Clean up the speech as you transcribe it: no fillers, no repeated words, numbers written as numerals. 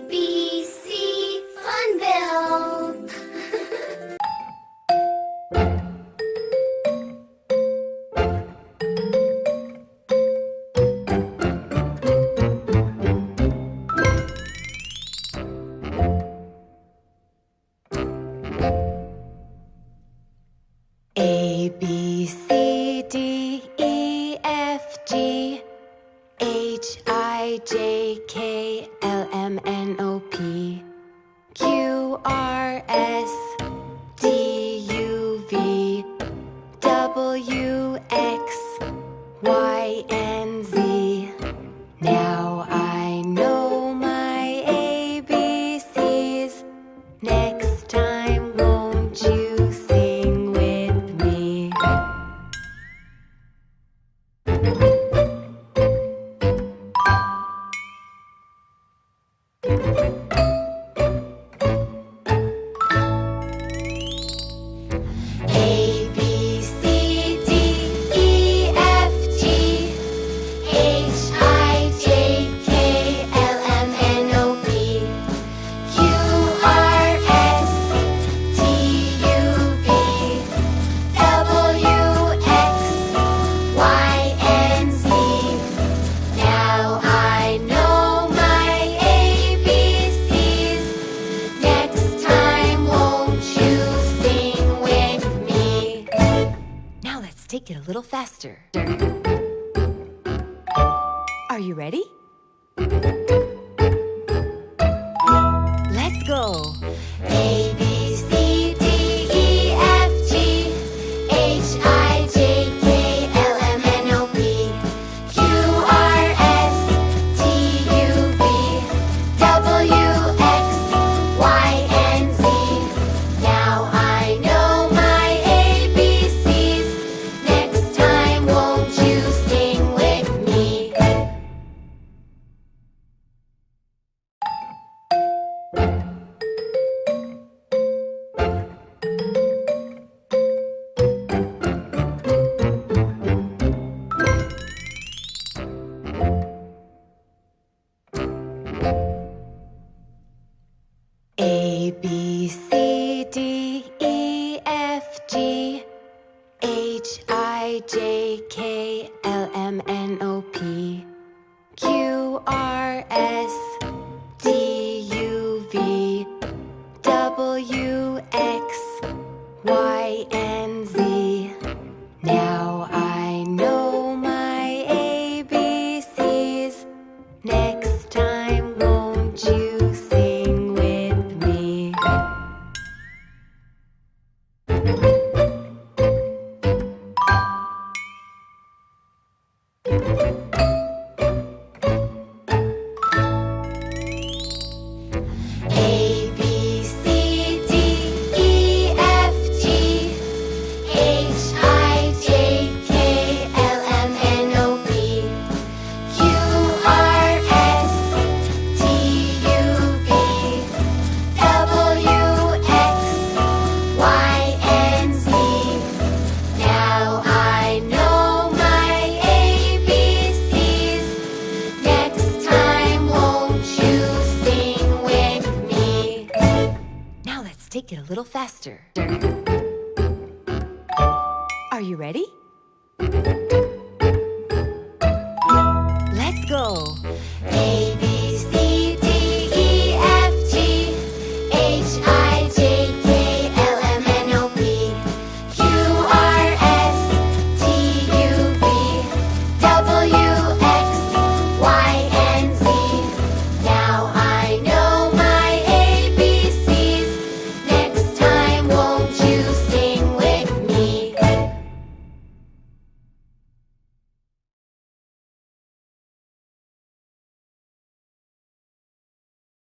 ABC Funville. A, B, C, D, E, F, G, H, I, J, K, L, M, N, O, P, Q, R, S, T, U, V, W, X, Y, and Z. Now I know my ABCs. Next time, won't you sing with me? A, B, C, D, E, F, G, H, I, J, K, L, M, N, O, P, Q, R, S, T, U, V, W, X, Y, and Z. Now I know my ABCs. Next time, won't you sing with me? Now let's take it a little faster. Are you ready? Let's go. A, B, C, D, E, F, G, H, I, J, K, L, M, N, O, P, Q, R, S, T, U, V, W, X, Y, and Z. Now I know my ABCs. Next time, won't you sing with me? A, B, C, D, E, F, G, H, I, J, K, L, M, N, O, P, Q, R, S, T, U, V, W, X, Y, and Z. Now I know my ABCs. Next time, won't you sing with me? A, B, C, D, E, F, G, H, I, J, K, L, M, N, O, P, Q, R, S, T, U, V, W, X, Y, and Z. Now I know my ABCs. Next time, won't you sing with me? Now let's take it a little faster. Are you ready?